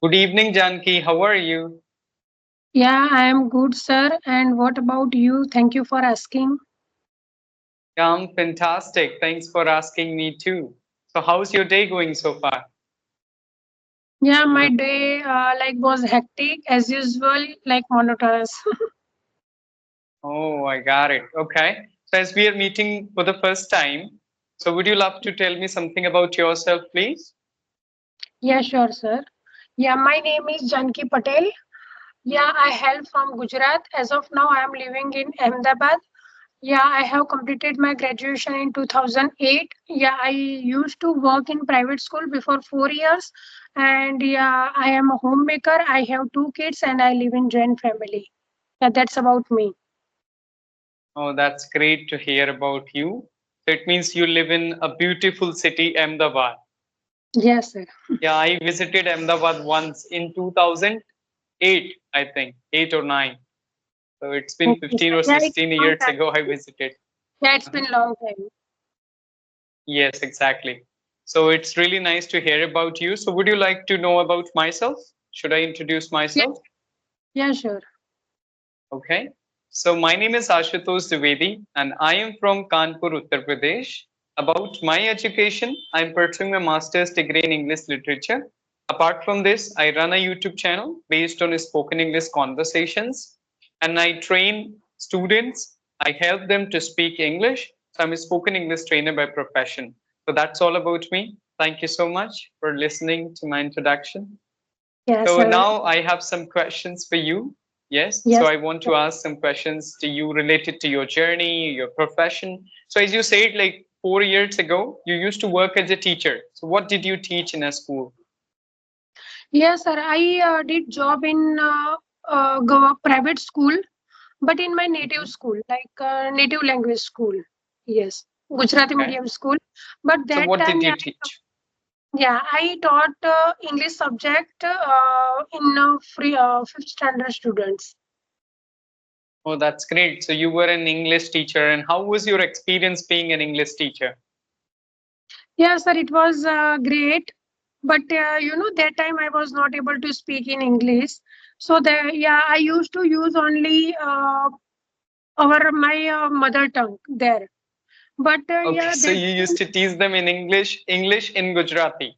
Good evening, Janki. How are you? Yeah, I am good, sir. And what about you? Thank you for asking. Yeah, I'm fantastic. Thanks for asking me too. So, how's your day going so far? Yeah, my day was hectic as usual, like monotonous. Oh, I got it. Okay. So, as we are meeting for the first time, so would you love to tell me something about yourself, please? Yeah, sure, sir. Yeah, my name is Janki Patel. Yeah, I hail from Gujarat. As of now, I am living in Ahmedabad. Yeah, I have completed my graduation in 2008. Yeah, I used to work in private school before 4 years. And yeah, I am a homemaker. I have two kids and I live in joint family. Yeah, that's about me. Oh, that's great to hear about you. So, it means you live in a beautiful city, Ahmedabad. Yes, sir. Yeah, I visited Ahmedabad once in 2008, I think, 8 or 9. So, it's been Okay, 15 sir. or Yeah, it's 16 long years time. ago I visited. Yeah, it's Uh-huh. been long time. Yes, exactly. So it's really nice to hear about you. So would you like to know about myself? Should I introduce Yes. myself? Yeah, sure. Okay. So my name is Ashutosh Dwivedi and I am from Kanpur, Uttar Pradesh. About my education, I'm pursuing a master's degree in English literature. Apart from this, I run a YouTube channel based on spoken English conversations and I train students. I help them to speak English. So I'm a spoken English trainer by profession. So that's all about me. Thank you so much for listening to my introduction. Yeah, So sir. now I have some questions for you. Yes. So Yes. I want to ask some questions to you related to your journey, your profession. So as you said, like 4 years ago, you used to work as a teacher. So what did you teach in a school? Yes, sir. I did job in private school, but in my native Mhm. school, like native language school. Yes, Gujarati Okay. medium school. But So that what time, did yeah, you teach? I taught English subject in free fifth standard students. Oh, that's great. So you were an English teacher, and how was your experience being an English teacher? Yeah, sir, it was great. But that time I was not able to speak in English. So there, yeah, I used to use only our my mother tongue there. But Okay, yeah, so that you used time to teach them in English in Gujarati.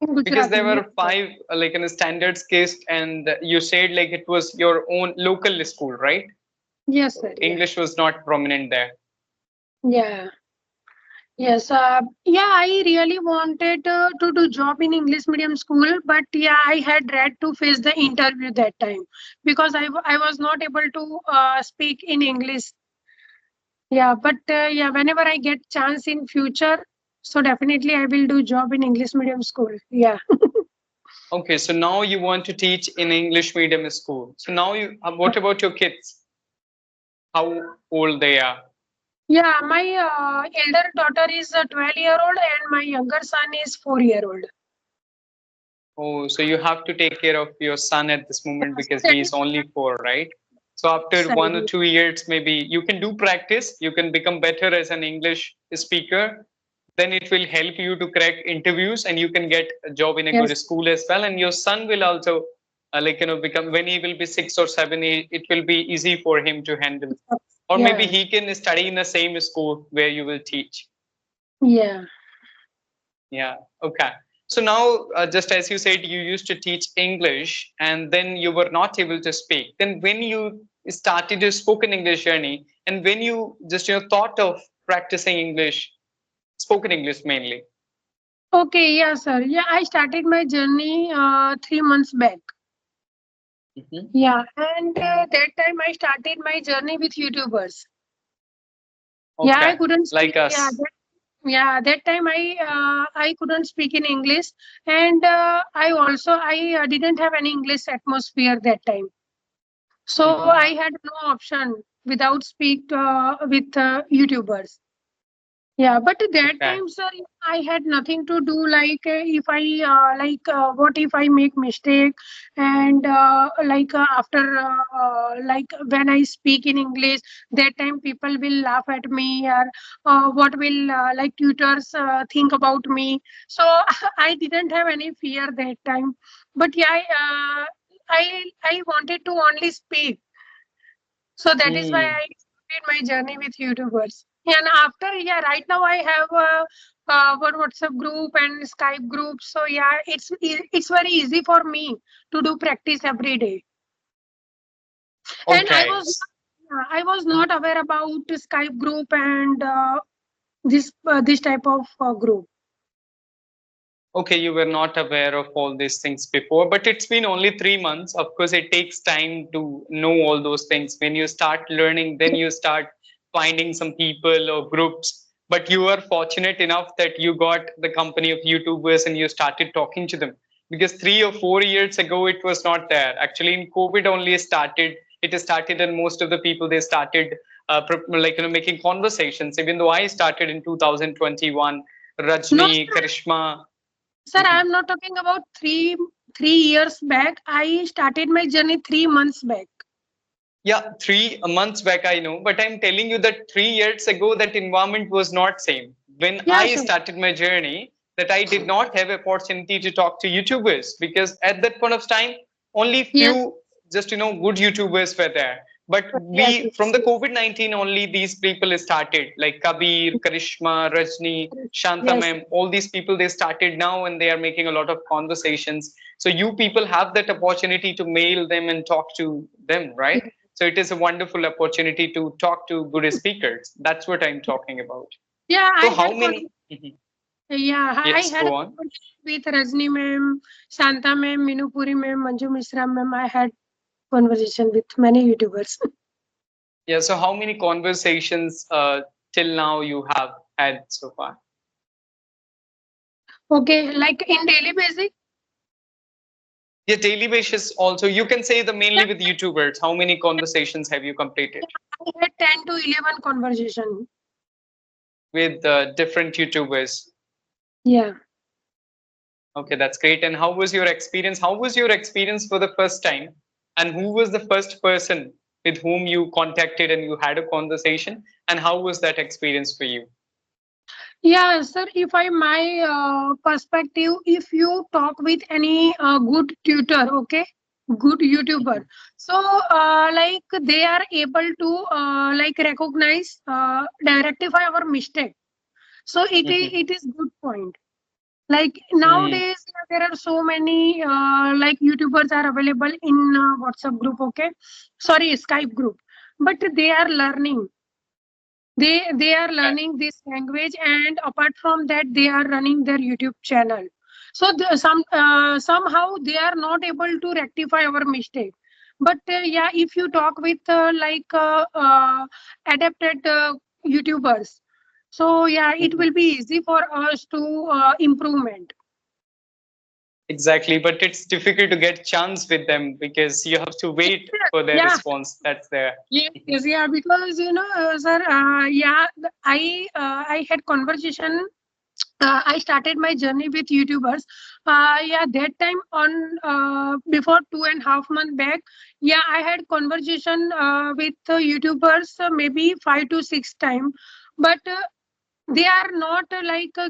in Because Gujarati, there yes, were sir. five like in a standards case and you said like it was your own local school, right? Yes, sir. So Yeah, English was not prominent there. yeah, yes. Yeah, I really wanted to do job in English medium school, but yeah, I had dread to face the interview that time because I was not able to speak in English. Yeah, but yeah, whenever I get chance in future, so definitely I will do job in English medium school. Yeah. Okay, so now you want to teach in English medium school. So now you what about your kids? How old they are? Yeah, my elder daughter is a 12-year-old and my younger son is 4-year-old. Oh, so you have to take care of your son at this moment So because that he is is only 4, right? So after side. 1 or 2 years, maybe you can do practice. You can become better as an English speaker. Then it will help you to crack interviews, and you can get a job in a good Yes. school as well. And your son will also, become when he will be 6 or 7. It will be easy for him to handle. Or maybe Yeah. he can study in the same school where you will teach. Yeah. Yeah. Okay. So now, just as you said, you used to teach English and then you were not able to speak. Then when you started your spoken English journey and when you just thought of practicing English, spoken English mainly. Okay. Yeah, sir. Yeah, I started my journey 3 months back. Mhm. Yeah, and that time I started my journey with YouTubers. Yeah, I Okay. couldn't speak. Like us. Yeah, that time I couldn't speak in English, and I didn't have any English atmosphere that time. So Mhm. I had no option without speak with YouTubers. Yeah, but at that Okay. time, sir, I had nothing to do. Like, if I what if I make mistake, and after like when I speak in English, that time people will laugh at me, or what will like tutors think about me. So I didn't have any fear that time. But yeah, I wanted to only speak, so that is why Hmm. I started my journey with YouTubers. And after, yeah, right now I have one WhatsApp group and Skype group. So yeah, it's very easy for me to do practice every day. And Okay. I was not aware about the Skype group and this type of group. Okay, you were not aware of all these things before, but it's been only 3 months. Of course, it takes time to know all those things. When you start learning, then you start finding some people or groups. But you are fortunate enough that you got the company of YouTubers and you started talking to them. Because 3 or 4 years ago, it was not there. Actually, in COVID only started. It started, and most of the people they started making conversations. Even though I started in 2021, No, Rajni, Karishma. sir, I am not talking about 3 years back. I started my journey 3 months back. Yeah, 3 months back, I know, but I'm telling you that 3 years ago, that environment was not same. When Yeah, I sure. started my journey, that I did not have opportunity to talk to YouTubers because at that point of time, only Yes, few just good YouTubers were there. But yes, we from yes. the COVID-19 only these people started like Kabir, Karishma, Rajni, Shanta Yes. ma'am, all these people they started now and they are making a lot of conversations. So you people have that opportunity to mail them and talk to them, right? So it is a wonderful opportunity to talk to good speakers. That's what I'm talking about. Yeah, So I how had many? Mhm. yeah, I Yes, had a go on. conversation with Rajni ma'am, Shanta ma'am, Minupuri ma'am, Manju Mishra ma'am. I had conversation with many YouTubers. Yeah. So how many conversations till now you have had so far? Okay, like in daily basis, Yeah, daily basis also. You can say the yeah, mainly with YouTubers. How many conversations have you completed I had 10 to 11 conversation. with different YouTubers? Yeah. Okay, that's great. And how was your experience? How was your experience for the first time? And who was the first person with whom you contacted and you had a conversation? And how was that experience for you? Yeah, sir, if I my perspective, if you talk with any good tutor, okay, good YouTuber, so like they are able to like recognize, rectify our mistake. So Mhm. it is good point. Like Mm, nowadays, yeah, there are so many like YouTubers are available in WhatsApp group, okay, sorry, Skype group, but they are learning. They are okay. learning this language, and apart from that, they are running their YouTube channel. So somehow they are not able to rectify our mistake. But yeah, if you talk with adapted YouTubers, so yeah, it Mhm. will be easy for us to improvement. Exactly, but it's difficult to get chance with them because you have to wait for their Yeah. response. That's there. Yes, yes, yeah, because sir, yeah, I had conversation. I started my journey with YouTubers. Yeah, that time on before 2.5 months back. Yeah, I had conversation with YouTubers maybe 5 to 6 times, but they are not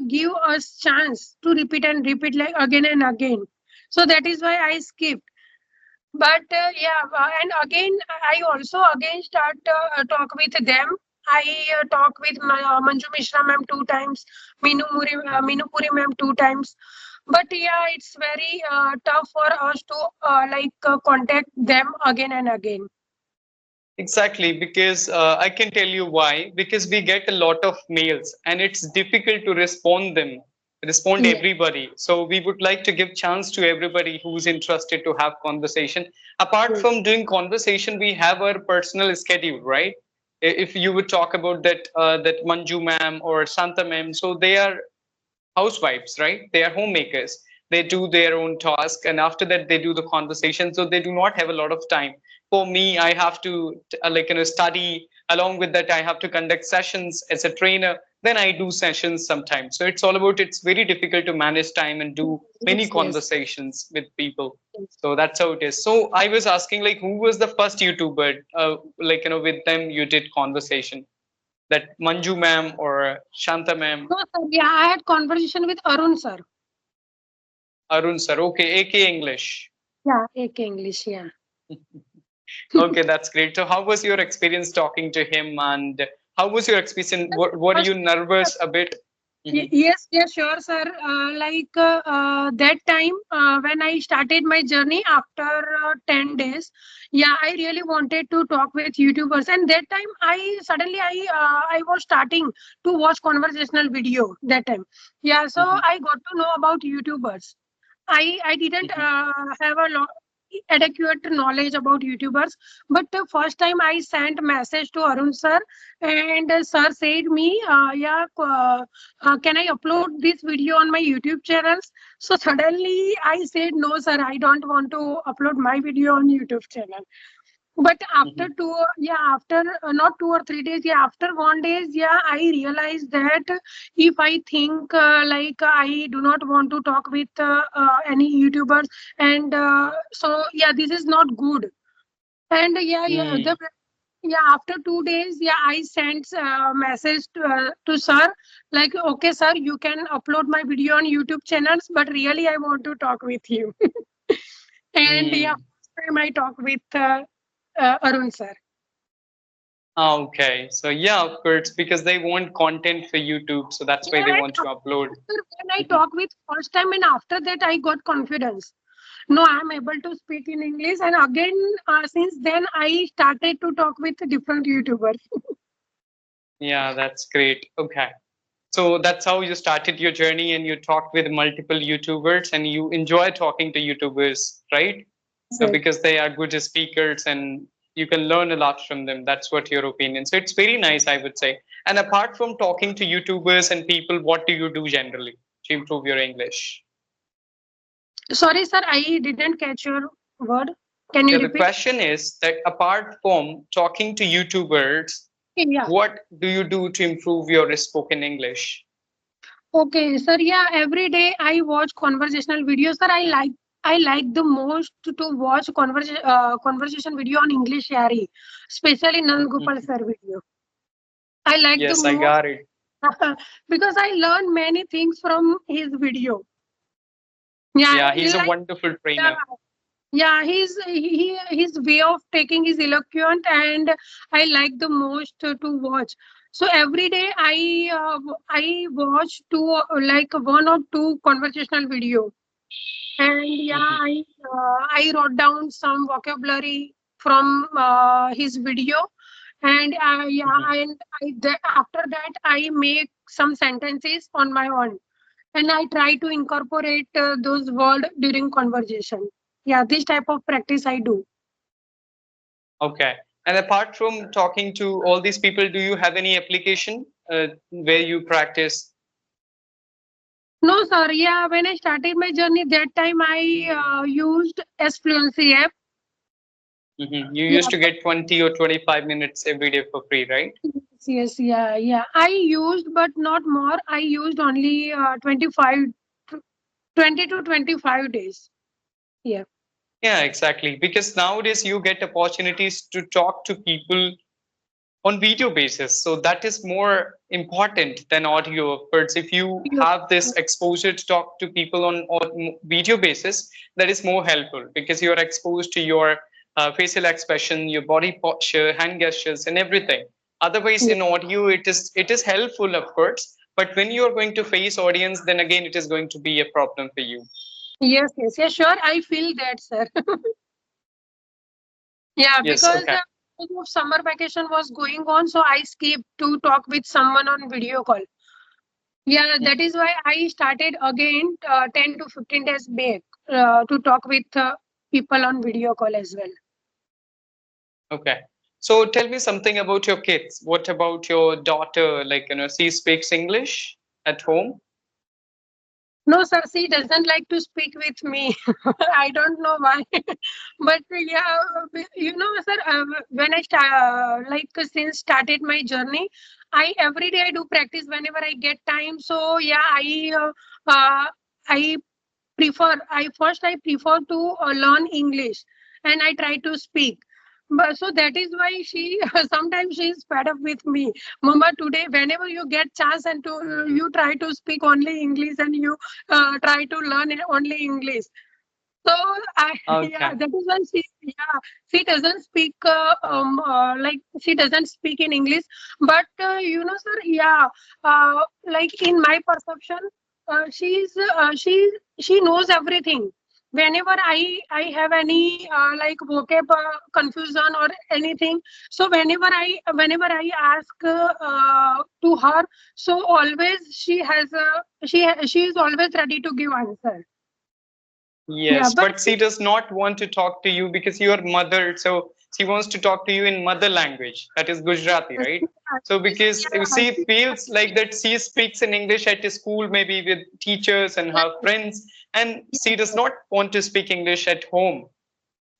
give us chance to repeat and repeat like again and again. So that is why I skipped. But yeah, and again, I also again start talk with them. I talk with Manju Mishra ma'am 2 times, Minu Puri ma'am 2 times. But yeah, it's very tough for us to contact them again and again. Exactly, because I can tell you why. Because we get a lot of mails and it's difficult to respond Yeah, everybody. So we would like to give chance to everybody who's interested to have conversation. Apart yes, from doing conversation, we have our personal schedule, right? If you would talk about that Manju ma'am or Santa ma'am, so they are housewives, right? They are homemakers. they do their own task, and after that they do the conversation. So they do not have a lot of time. For me, I have to study. Along with that, I have to conduct sessions as a trainer. Then I do sessions sometimes. So it's all about, it's very difficult to manage time and do many Yes, yes. conversations with people. Yes. So that's how it is. So I was asking, like, who was the first YouTuber, with them you did conversation? That Manju ma'am or Shanta ma'am? No, sir. Yeah, I had conversation with Arun, sir. Arun sir. Okay, AK English. Yeah, AK English. Yeah. Okay, that's great. So how was your experience talking to him, and how was your experience? Were you First, nervous a bit? Mhm, Yes, yes, sure, sir. That time when I started my journey after 10 days, yeah, I really wanted to talk with YouTubers. And that time I was starting to watch conversational video that time. Yeah, so mhm, I got to know about YouTubers. I didn't mhm, have a lot adequate knowledge about YouTubers, but the first time I sent message to Arun sir, and sir said me, can I upload this video on my YouTube channels? So suddenly I said, no sir, I don't want to upload my video on YouTube channel. But after mhm, after not 2 or 3 days, yeah, after 1 days, yeah, I realized that if I think I do not want to talk with any YouTubers, and so yeah, this is not good. And mm, after 2 days, yeah, I sent message to sir, like, okay sir, you can upload my video on YouTube channels, but really I want to talk with you. And yeah, mm. first time I talk with Arun sir. Okay, so yeah, of course, because they want content for YouTube, so that's why Yeah, they and want to upload. after when I Mhm. talk with first time, and after that I got confidence. No, I'm able to speak in English, and again, since then I started to talk with different YouTubers. Yeah, that's great. Okay. So that's how you started your journey, and you talked with multiple YouTubers, and you enjoy talking to YouTubers, right? Yes. Because they are good speakers, and you can learn a lot from them. That's what your opinion. So it's very nice, I would say. And apart from talking to YouTubers and people, what do you do generally to improve your English? Sorry, sir, I didn't catch your word. Can you Yeah, the repeat? question is that apart from talking to YouTubers, Yeah. what do you do to improve your spoken English? Okay, sir. Yeah, every day I watch conversational videos. Sir, I like the most to watch conversation video on English Yari, especially Nandgopal Mhm. sir video. I like the Yes, I most got it. because I learn many things from his video. Yeah, Yeah, he's a like wonderful yeah, trainer. yeah. His way of taking is eloquent, and I like the most to watch. So every day I watch like one or two conversational video, and yeah, Mhm, I wrote down some vocabulary from his video, and mhm. after that I make some sentences on my own, and I try to incorporate those words during conversation. Yeah, this type of practice I do. Okay. And apart from talking to all these people, do you have any application where you practice? No, sir. Yeah, when I started my journey, that time I used S Fluency app. You Yeah, used to but get 20 or 25 minutes every day for free, right? yes, yes, yeah, yeah. I used, but not more. I used only 20 to 25 days. Yeah. Yeah, exactly. Because nowadays you get opportunities to talk to people on video basis, so that is more important than audio. But if you Yes, have this exposure to talk to people on video basis, that is more helpful, because you are exposed to your facial expression, your body posture, hand gestures, and everything. Otherwise yes, in audio, it is helpful, of course, but when you are going to face audience, then again it is going to be a problem for you. yes, yes, yes. Sure, I feel that, sir. Yeah, Yes, because okay. summer vacation was going on, so I skipped to talk with someone on video call. Yeah, that is why I started again 10 to 15 days back to talk with people on video call as well. Okay. So tell me something about your kids. What about your daughter? Like, she speaks English at home? No, sir, she doesn't like to speak with me. I don't know why. But yeah, sir, when I start, since started my journey, I every day I do practice whenever I get time. So yeah, I I prefer to learn English, and I try to speak. But so that is why she sometimes she is fed up with me. Mama, today whenever you get chance and to you try to speak only English, and you try to learn only English. So I yeah, Okay. that is why she doesn't speak she doesn't speak in English. But sir, like in my perception, she knows everything. Whenever I have any vocab confusion or anything, so whenever I ask to her, so always she is always ready to give answer. Yeah, Yes, but but she does not want to talk to you because you are mother. So she wants to talk to you in mother language, that is Gujarati, right? So because she feels like that she speaks in English at school, maybe with teachers and her friends, and she does not want to speak English at home.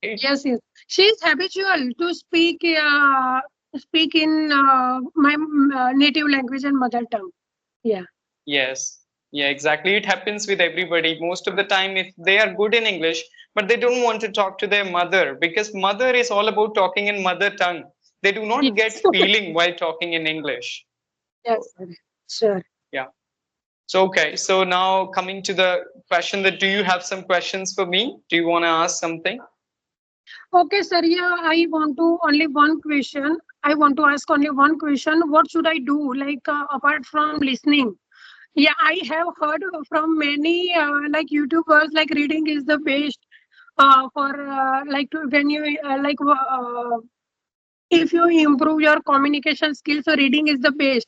Right? yes, yes. She is habitual to speak in my native language and mother tongue. Yeah. Yes. Yeah, exactly. It happens with everybody. Most of the time, if they are good in English, but they don't want to talk to their mother because mother is all about talking in mother tongue. They do not get Yes. feeling while talking in English. Yes, sir. Sure. Yeah. So, okay. So now coming to the question that do you have some questions for me? Do you want to ask something? Okay, sir. Yeah, I want to only one question. I want to ask only one question. What should I do? Apart from listening. Yeah, I have heard from many YouTubers like reading is the best for when you if you improve your communication skills, so reading is the best.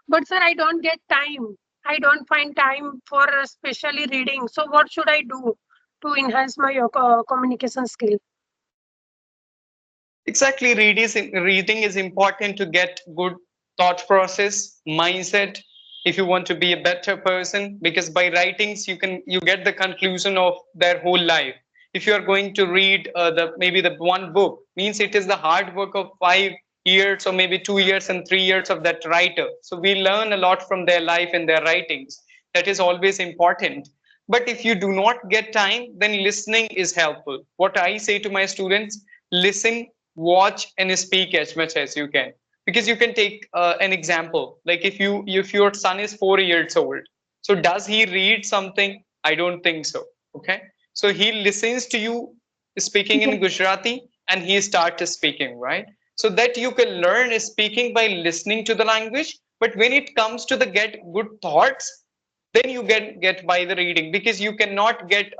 But sir, I don't get time. I don't find time for especially reading. So what should I do to enhance my communication skill? Exactly. Reading is important to get good thought process, mindset. If you want to be a better person, because by writings you get the conclusion of their whole life. If you are going to read the maybe the one book, means it is the hard work of 5 years or maybe 2 years and 3 years of that writer. So we learn a lot from their life and their writings. That is always important. But if you do not get time, then listening is helpful. What I say to my students, listen, watch, and speak as much as you can. Because you can take an example. Like if your son is 4 years old, so does he read something? I don't think so. Okay. So he listens to you speaking in Yes, Gujarati and he starts speaking, right? So that you can learn speaking by listening to the language. But when it comes to the get good thoughts, then you get by the reading because you cannot get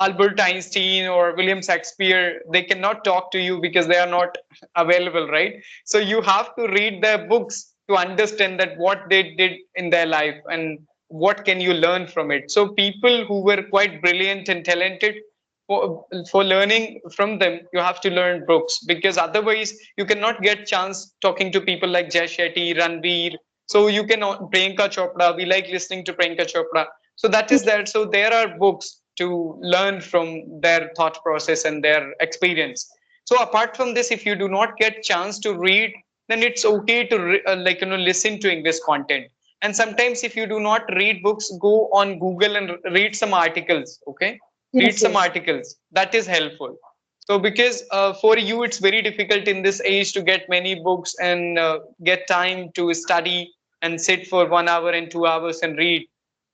Albert Einstein or William Shakespeare. They cannot talk to you because they are not available, right? So you have to read their books to understand that what they did in their life and what can you learn from it. So people who were quite brilliant and talented, for learning from them you have to learn books because otherwise you cannot get chance talking to people like Jay Shetty, Ranveer. So you can Priyanka Chopra, we like listening to Priyanka Chopra. So that is there. So there are books to learn from their thought process and their experience. So apart from this, if you do not get chance to read, then it's okay to listen to English content. And sometimes if you do not read books, go on Google and read some articles. Okay, read yes, some yes. articles, that is helpful. So because for you it's very difficult in this age to get many books and get time to study and sit for 1 hour and 2 hours and read,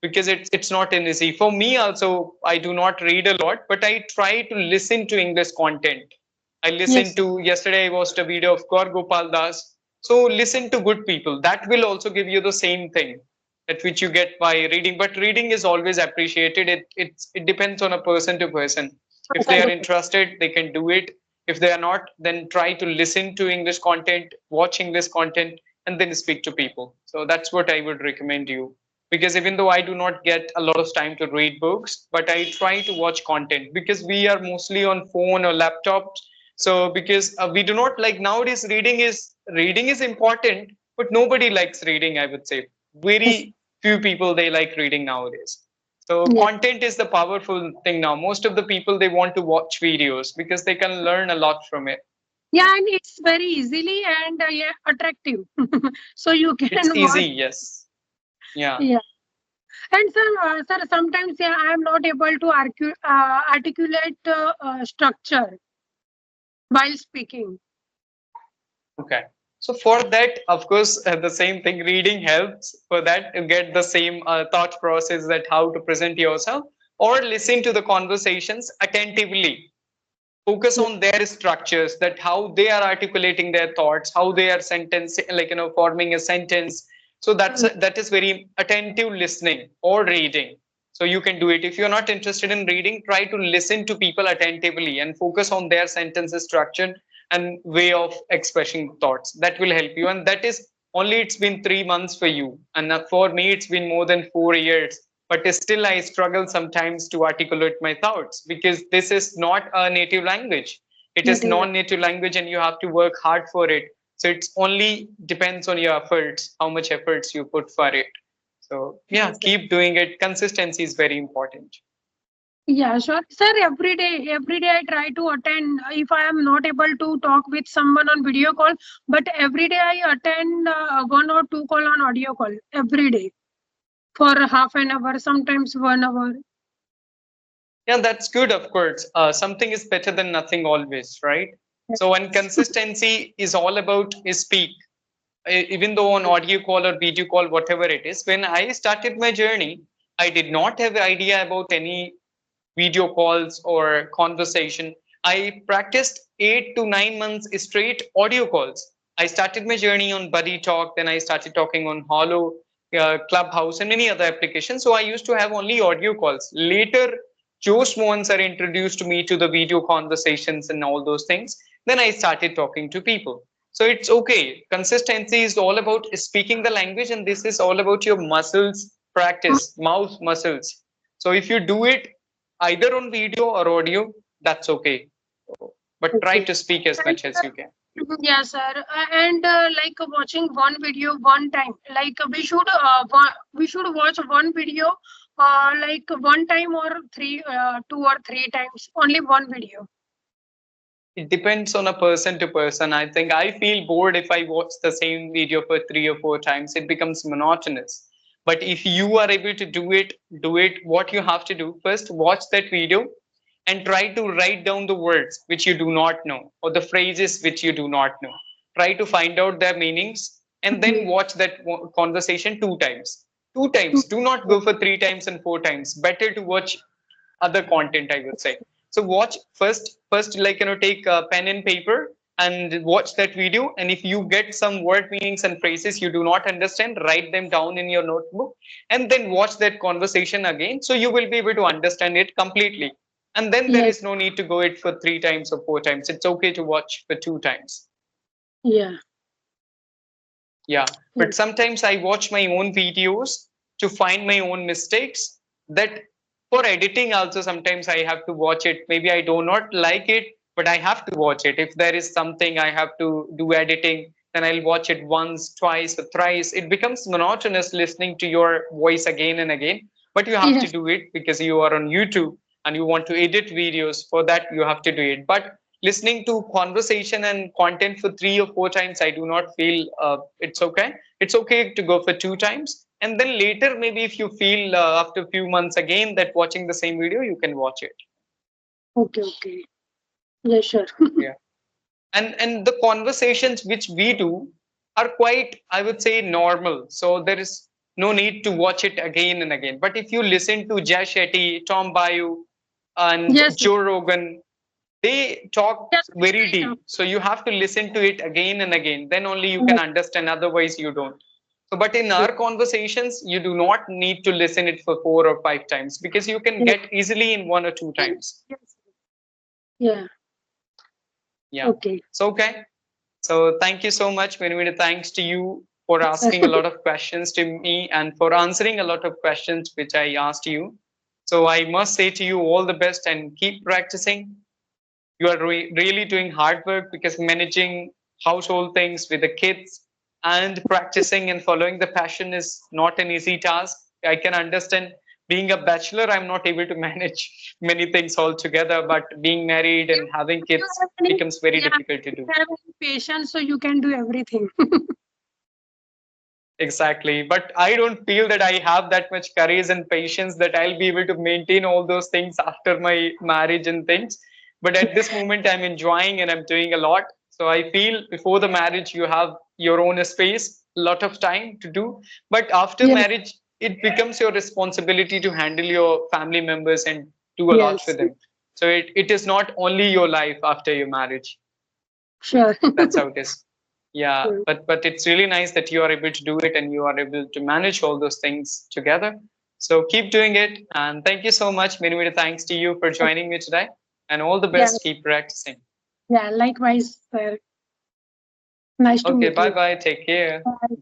because it's not an easy for me also. I do not read a lot, but I try to listen to English content. I listened Yes. to, yesterday I watched a video of Gaur Gopal Das. So listen to good people, that will also give you the same thing at which you get by reading. But reading is always appreciated. It depends on a person to person. If they are interested, they can do it. If they are not, then try to listen to English content, watch English content, and then speak to people. So that's what I would recommend you. Because even though I do not get a lot of time to read books, but I try to watch content because we are mostly on phone or laptops. So because we do not like nowadays, reading is important, but nobody likes reading, I would say. Yes. Very few people they like reading nowadays. So Yeah. content is the powerful thing now. Most of the people, they want to watch videos because they can learn a lot from it. Yeah, and it's very easily and yeah, attractive. So you It's can easy, watch. yes. Yeah. Yeah. And sir, sometimes yeah, I am not able to articulate structure while speaking. Okay. So for that, of course, the same thing, reading helps for that to get the same thought process that how to present yourself, or listen to the conversations attentively. Focus Yeah. on their structures, that how they are articulating their thoughts, how they are sentence, like, forming a sentence. So that is very attentive listening or reading. So you can do it. If you're not interested in reading, try to listen to people attentively and focus on their sentences structure and way of expressing thoughts. That will help you. And that is only, it's been 3 months for you, and for me it's been more than 4 years, but still I struggle sometimes to articulate my thoughts because this is not a native language. It is Native. non-native language and you have to work hard for it. So it's only depends on your efforts, how much efforts you put for it. So yeah, Yes, sir. keep doing it. Consistency is very important. Yeah, sure. Sir, every day I try to attend if I am not able to talk with someone on video call, but every day I attend 1 or 2 call on audio call every day for half an hour, sometimes 1 hour. Yeah, that's good, of course. Something is better than nothing always, right? So when Yes. consistency is all about is speak, even though on audio call or video call, whatever it is, when I started my journey, I did not have an idea about any video calls or conversation. I practiced 8 to 9 months straight audio calls. I started my journey on Buddy Talk, then I started talking on Hollow, Clubhouse, and many other applications. So I used to have only audio calls. Later, Joe Smons are introduced me to the video conversations and all those things. Then I started talking to people. So it's okay. Consistency is all about speaking the language, and this is all about your muscles practice, mouth muscles. So if you do it either on video or audio, that's okay. But try Okay. to speak as And much as you can. yeah, sir. And like watching one video one time, like we should watch one video like one time or 2 or 3 times. Only one video. It depends on a person to person. I think I feel bored if I watch the same video for 3 or 4 times. It becomes monotonous. But if you are able to do it. What you have to do first, watch that video and try to write down the words which you do not know or the phrases which you do not know. Try to find out their meanings and then Okay. watch that conversation 2 times. 2 times. Do not go for 3 times and 4 times. Better to watch other content, I would say. So watch first, like, take a pen and paper and watch that video, and if you get some word meanings and phrases you do not understand, write them down in your notebook and then watch that conversation again, so you will be able to understand it completely. And then there Yes. is no need to go it for 3 times or 4 times. It's okay to watch for 2 times. Yeah. Yeah, but Yes. sometimes I watch my own videos to find my own mistakes. That for editing also sometimes I have to watch it. Maybe I do not like it, but I have to watch it. If there is something I have to do editing, then I'll watch it once, twice, or thrice. It becomes monotonous listening to your voice again and again. But you have to Yes. do it because you are on YouTube and you want to edit videos. For that, you have to do it. But listening to conversation and content for 3 or 4 times, I do not feel it's okay. It's okay to go for 2 times, and then later maybe if you feel after a few months again that watching the same video, you can watch it. Okay. Okay. Yeah. Sure. Yeah. And the conversations which we do are quite, I would say, normal, so there is no need to watch it again and again. But if you listen to Jay Shetty, Tom Bayu, and Yes. Joe Rogan, they talk Yes. very Especially now. deep, so you have to listen to it again and again, then only you can understand, otherwise you don't. So but in our conversations you do not need to listen it for 4 or 5 times, because you can Yes. get easily in 1 or 2 times. Yes. Yeah. Yeah. Okay. So okay, so thank you so much, many many thanks to you for Yes, sir. asking a lot of questions to me and for answering a lot of questions which I asked you. So I must say to you all the best and keep practicing. You are really doing hard work, because managing household things with the kids and practicing and following the passion is not an easy task. I can understand, being a bachelor, I'm not able to manage many things altogether. But being married and having You kids have any, becomes very yeah, difficult to you do. have any patience, so you can do everything. Exactly. But I don't feel that I have that much courage and patience that I'll be able to maintain all those things after my marriage and things. But at this moment, I'm enjoying and I'm doing a lot. So I feel before the marriage, you have your own space, a lot of time to do. But after Yes, marriage, it becomes your responsibility to handle your family members and do a lot for yes, them. So it is not only your life after your marriage. sure. That's how it is. Yeah, Mm. but it's really nice that you are able to do it and you are able to manage all those things together. So keep doing it, and thank you so much. Many many thanks to you for joining me today, and all the Yeah, best. Keep practicing. yeah, likewise, sir. Nice to Okay, meet bye you. bye. Take care. Bye.